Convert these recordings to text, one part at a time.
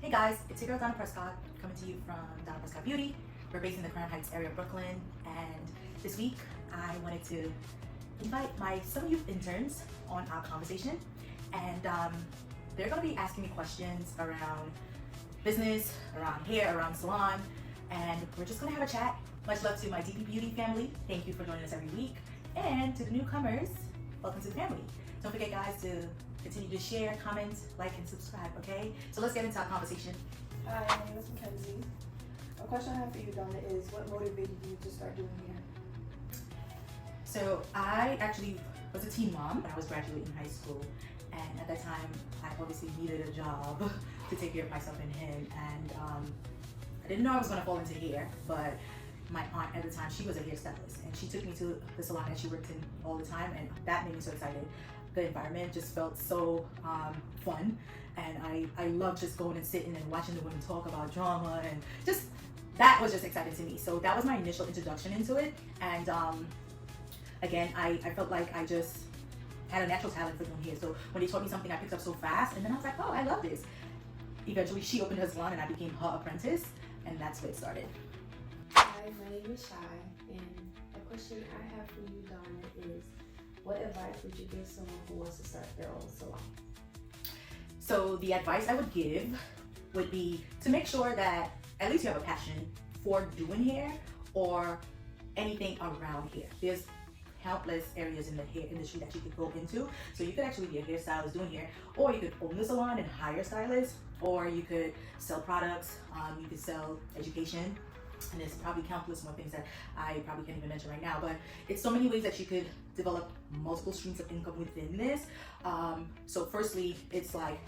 Hey guys, it's your girl Donna Prescott coming to you from Donna Prescott Beauty. We're based in the Crown Heights area of Brooklyn, and this week I wanted to invite my some youth interns on our conversation, and they're going to be asking me questions around business, around hair, around salon, and we're just going to have a chat. Much love to my DP Beauty family. Thank you for joining us every week, and to the newcomers, welcome to the family. Don't forget, guys, to continue to share, comment, like, and subscribe, okay? So let's get into our conversation. Hi, my name is Mackenzie. A question I have for you, Donna, is what motivated you to start doing hair? So I actually was a teen mom when I was graduating high school, and at that time I obviously needed a job to take care of myself and him, and I didn't know I was going to fall into hair, but my aunt at the time, she was a hairstylist, and she took me to the salon that she worked in all the time, and that made me so excited. The environment just felt so fun, and I loved just going and sitting and watching the women talk about drama, and just that was just exciting to me. So that was my initial introduction into it, and again, I felt like I just had a natural talent for doing hair. So when they taught me something, I picked up so fast, and then I was like, oh, I love this. Eventually, she opened her salon, and I became her apprentice, and that's where it started. Hi, my name is Shy, and a question I have for you, Donna, is what advice would you give someone who wants to start their own salon? So the advice I would give would be to make sure that at least you have a passion for doing hair or anything around hair. There's countless areas in the hair industry that you could go into. So you could actually be a hairstylist doing hair, or you could own the salon and hire stylists, or you could sell products, you could sell education. And there's probably countless more things that I probably can't even mention right now, but it's so many ways that you could develop multiple streams of income within this. So firstly, it's like,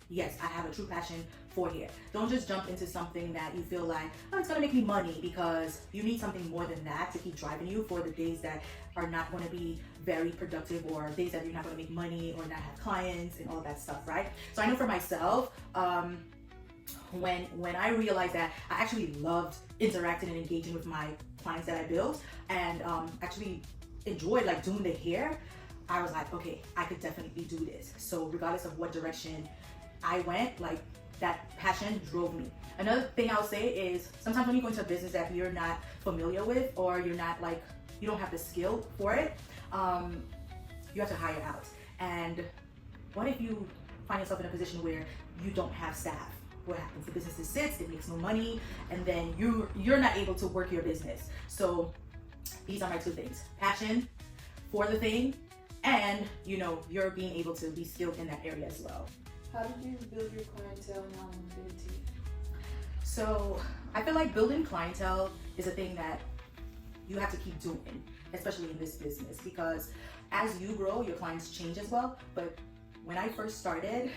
yes, I have a true passion for hair. Don't just jump into something that you feel like, oh, it's gonna make me money, because you need something more than that to keep driving you for the days that are not gonna be very productive, or days that you're not gonna make money or not have clients and all that stuff, right? So I know for myself, when I realized that I actually loved interacting and engaging with my clients that I built, and actually enjoyed like doing the hair, I was like, okay, I could definitely do this. So regardless of what direction I went, like that passion drove me. Another thing I'll say is sometimes when you go into a business that you're not familiar with, or you're not like, you don't have the skill for it, you have to hire out. And what if you find yourself in a position where you don't have staff? What happens? The business sits, it makes no money, and then you're not able to work your business. So these are my two things: passion for the thing, and you're being able to be skilled in that area as well. How did you build your clientele and longevity? So I feel like building clientele is a thing that you have to keep doing, especially in this business, because as you grow, your clients change as well. But when I first started,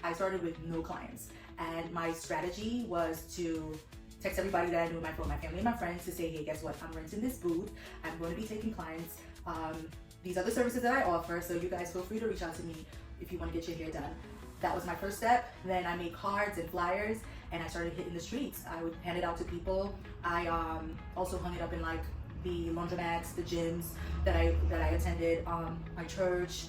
I started with no clients. And my strategy was to text everybody that I knew on my phone, my family and my friends, to say, hey, guess what? I'm renting this booth. I'm going to be taking clients. These are the services that I offer. So you guys feel free to reach out to me if you want to get your hair done. That was my first step. Then I made cards and flyers, and I started hitting the streets. I would hand it out to people. I also hung it up in like the laundromats, the gyms that I attended, my church.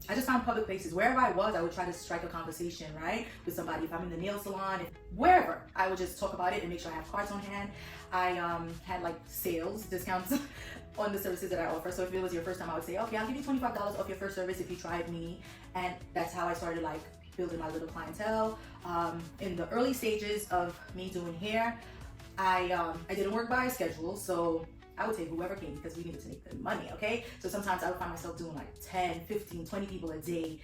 I just found public places. Wherever I was, I would try to strike a conversation, right, with somebody. If I'm in the nail salon, wherever, I would just talk about it and make sure I have cards on hand. I had like sales discounts on the services that I offer. So if it was your first time, I would say, okay, I'll give you $25 off your first service if you tried me. And that's how I started like building my little clientele. In the early stages of me doing hair, I didn't work by a schedule, so I would take whoever came because we needed to make the money, okay? So sometimes I would find myself doing like 10, 15, 20 people a day,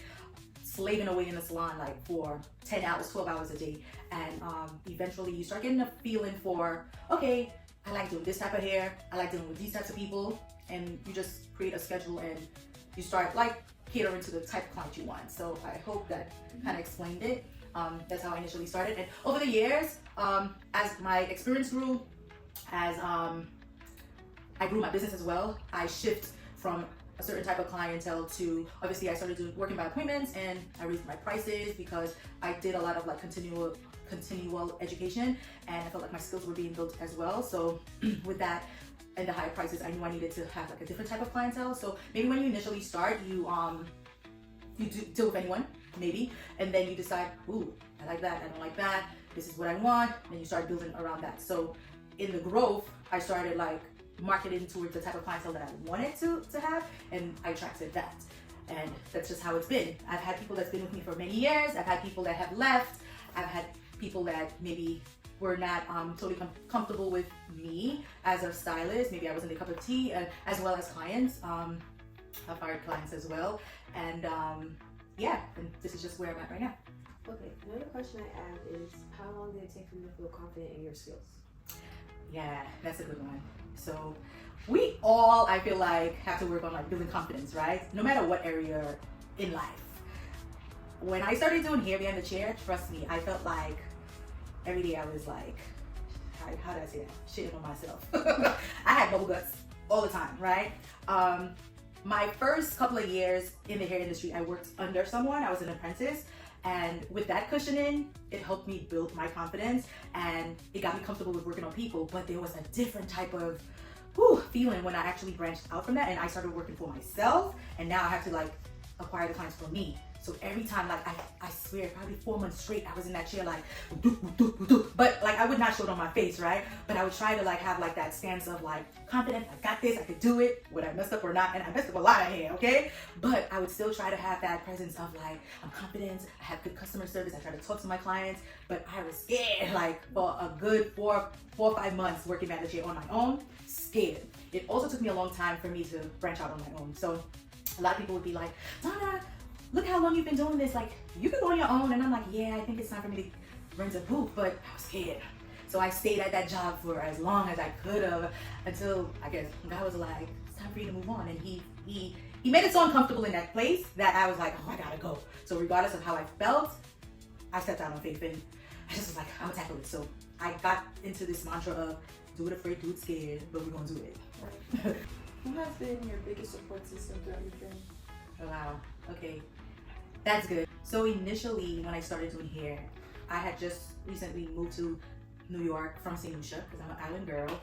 slaving away in the salon like for 10 hours, 12 hours a day. And eventually you start getting a feeling for, okay, I like doing this type of hair, I like dealing with these types of people, and you just create a schedule and you start like catering to the type of client you want. So I hope that kind of explained it. That's how I initially started. And over the years, as my experience grew, as I grew my business as well, I shift from a certain type of clientele to, obviously I started working by appointments, and I raised my prices because I did a lot of like continual education, and I felt like my skills were being built as well. So with that and the higher prices, I knew I needed to have like a different type of clientele. So maybe when you initially start, you do deal with anyone, maybe, and then you decide, ooh, I like that, I don't like that, this is what I want, and you start building around that. So in the growth, I started like marketing towards the type of clientele that I wanted to have, and I attracted that. And that's just how it's been. I've had people that's been with me for many years. I've had people that have left. I've had people that maybe were not totally comfortable with me as a stylist. Maybe I wasn't a cup of tea, as well as clients. I've hired clients as well. And yeah, and this is just where I'm at right now. Okay, another question I have is, how long did it take for you to feel confident in your skills? Yeah, that's a good one. So we all, I feel like, have to work on like building confidence, right? No matter what area in life. When I started doing hair behind the chair, trust me, I felt like every day I was like, how do I say that? Shitting on myself. I had bubble guts all the time, right? My first couple of years in the hair industry, I worked under someone. I was an apprentice. And with that cushioning, it helped me build my confidence, and it got me comfortable with working on people. But there was a different type of feeling when I actually branched out from that and I started working for myself, and now I have to like acquire the clients for me. So every time, like I swear, probably 4 months straight, I was in that chair like, but like I would not show it on my face, right? But I would try to like have like that stance of like confident, I got this, I could do it, would I mess up or not? And I messed up a lot of hair, okay? But I would still try to have that presence of like, I'm confident, I have good customer service, I try to talk to my clients, but I was scared like for a good four or 5 months working at the chair on my own, scared. It also took me a long time for me to branch out on my own. So a lot of people would be like, Donna, look how long you've been doing this, like you could go on your own. And I'm like, yeah, I think it's time for me to rent a booth, but I was scared. So I stayed at that job for as long as I could have, until I guess God was like, it's time for you to move on. And he made it so uncomfortable in that place that I was like, oh, I gotta go. So regardless of how I felt, I stepped out on faith and I just was like, I'm gonna tackle it. So I got into this mantra of do it afraid, do it scared, but we're gonna do it. Right. Who has been your biggest support system throughout your journey? Oh, wow, okay. That's good. So initially, when I started doing hair, I had just recently moved to New York from St. Lucia because I'm an island girl.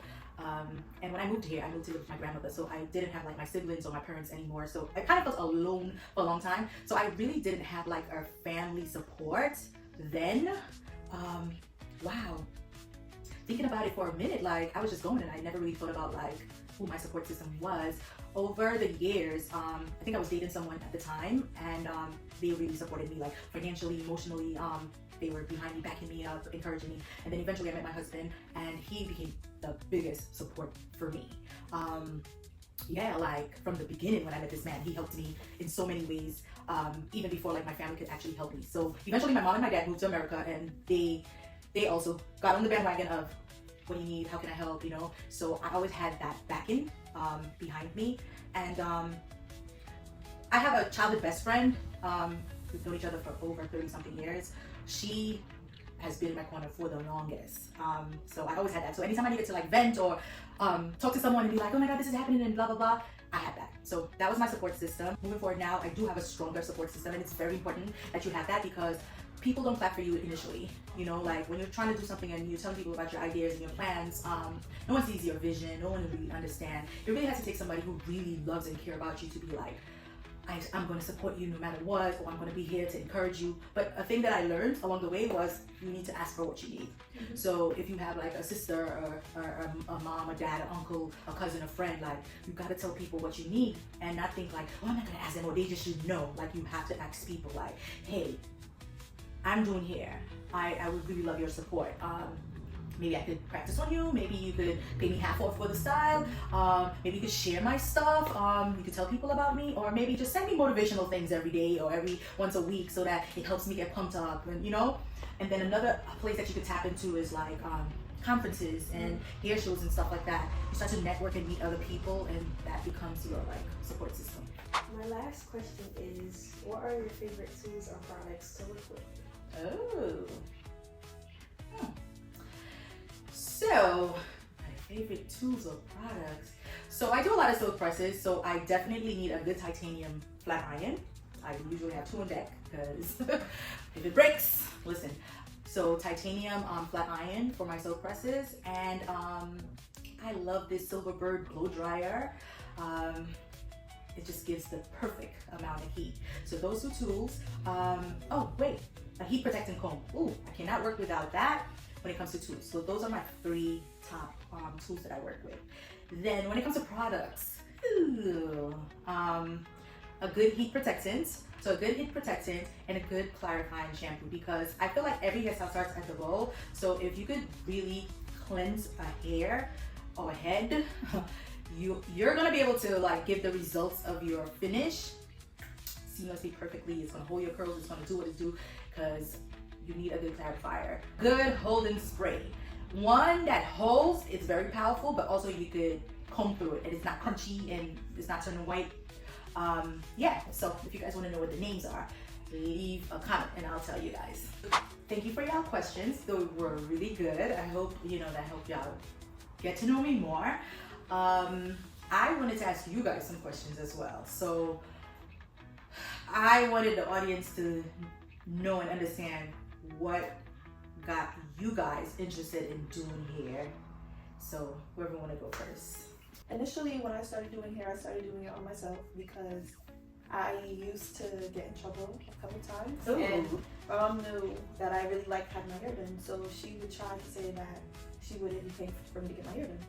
And when I moved here, I moved here with my grandmother. So I didn't have like my siblings or my parents anymore. So I kind of felt alone for a long time. So I really didn't have like a family support then. Wow. Thinking about it for a minute, like I was just going and I never really thought about like who my support system was. Over the years, I think I was dating someone at the time, and they really supported me, like financially, emotionally. They were behind me, backing me up, encouraging me. And then eventually I met my husband, and he became the biggest support for me. Yeah, like from the beginning when I met this man, he helped me in so many ways, even before like my family could actually help me. So eventually my mom and my dad moved to America, and they also got on the bandwagon of, what do you need, how can I help, you know? So I always had that backing behind me. And I have a childhood best friend. We've known each other for over 30 something years. She has been in my corner for the longest. So I always had that. So anytime I needed to like vent or talk to someone and be like, oh my God, this is happening and blah, blah, blah, I had that. So that was my support system. Moving forward now, I do have a stronger support system, and it's very important that you have that, because people don't clap for you initially. You know, like when you're trying to do something and you're telling people about your ideas and your plans, no one sees your vision, no one really understands. It really has to take somebody who really loves and cares about you to be like, I'm going to support you no matter what, or I'm going to be here to encourage you. But a thing that I learned along the way was you need to ask for what you need. Mm-hmm. So if you have like a sister or a mom, a dad, an uncle, a cousin, a friend, like you got to tell people what you need and not think like, oh, I'm not going to ask them, or they just should know. Like you have to ask people like, hey, I'm doing hair. I would really love your support. Maybe I could practice on you. Maybe you could pay me half off for the style. Maybe you could share my stuff. You could tell people about me, or maybe just send me motivational things every day or every once a week, so that it helps me get pumped up, and you know. And then another place that you could tap into is like conferences and hair shows and stuff like that. You start to network and meet other people, and that becomes your like support system. My last question is, what are your favorite tools or products to work with? Oh. So, my favorite tools or products. So I do a lot of silk presses, so I definitely need a good titanium flat iron. I usually have 2 on deck, because if it breaks, listen. So titanium flat iron for my silk presses, and I love this Silverbird blow dryer. it just gives the perfect amount of heat. So those 2 tools. Oh wait, a heat protecting comb. Ooh, I cannot work without that when it comes to tools. So those are my 3 top tools that I work with. Then when it comes to products, a good heat protectant. So a good heat protectant and a good clarifying shampoo, because I feel like every hairstyle starts at the bowl. So if you could really cleanse a hair or a head, you're gonna be able to like give the results of your finish seamlessly, perfectly. It's gonna hold your curls, it's gonna do what it do, because you need a good clarifier. Good holding spray. One that holds, it's very powerful, but also you could comb through it and it's not crunchy and it's not turning white. Yeah, so if you guys want to know what the names are, leave a comment and I'll tell you guys. Thank you for y'all questions. They were really good. I hope, that helped y'all get to know me more. I wanted to ask you guys some questions as well. So I wanted the audience to know and understand what got you guys interested in doing hair. So whoever want to go first. Initially, when I started doing hair, I started doing it on myself because I used to get in trouble a couple times. Ooh. And my mom knew that I really liked having my hair done, so she would try to say that she wouldn't be paying for me to get my hair done.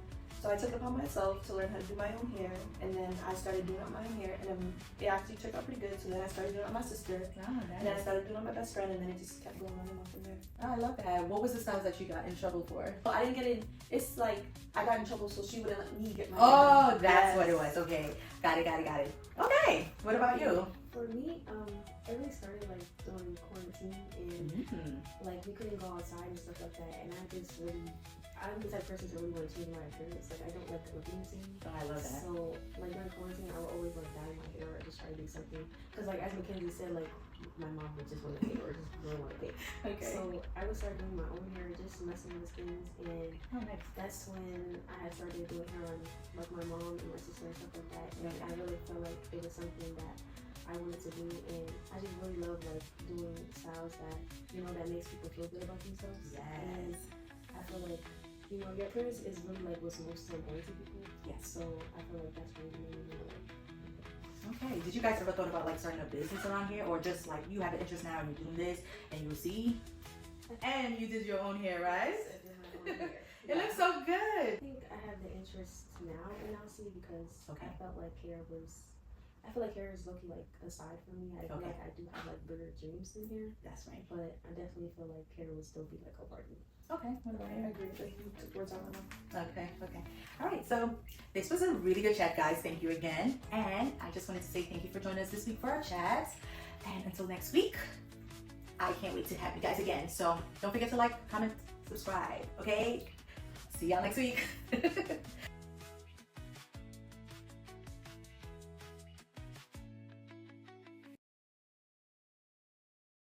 So I took it upon myself to learn how to do my own hair, and then I started doing it on my own hair, and then it actually turned out pretty good. So then I started doing it on my sister, and then I started doing it on my best friend, and then it just kept going on and on from there. Oh, I love that. What was the styles that you got in trouble for? But I didn't get in. It's like I got in trouble, so she wouldn't let me get my hair Oh, done. that's Yes. what it was. Okay, got it. Okay, what about you? For me, it really started like during quarantine and like we couldn't go outside and stuff like that. And I'm the type of person to really want to change my appearance. Like I don't like looking the same. Oh, I love that. So like during quarantine, I would always like dye my hair or just try to do something. Cause like as Mackenzie said, like my mom would just want to pay or just really want to pay. Okay. So I would start doing my own hair, just messing with skins, and Oh, nice. that's when I had started doing hair on like my mom and my sister and stuff like that. And I really felt like it was something that I wanted to do, and I just really love like doing styles that that makes people feel good about themselves. And Yes. I feel like your appearance is really like what's most important to people. Yes. So I feel like that's really like. Okay. Did you guys ever thought about like starting a business around here, or just like you have an interest now and you're doing this and you see? And you did your own hair, right? It looks so good. I think I have the interest now in LC because Okay. I feel like hair is low-key like a side for me. I feel Okay. like I do have like bigger dreams than hair, That's right. but I definitely feel like hair would still be like a part of me. Okay. What about I you? agree. Like you took words out of my mouth. Okay. All right. So this was a really good chat, guys. Thank you again. And I just wanted to say thank you for joining us this week for our chat. And until next week, I can't wait to have you guys again. So don't forget to like, comment, subscribe. Okay. See y'all next week.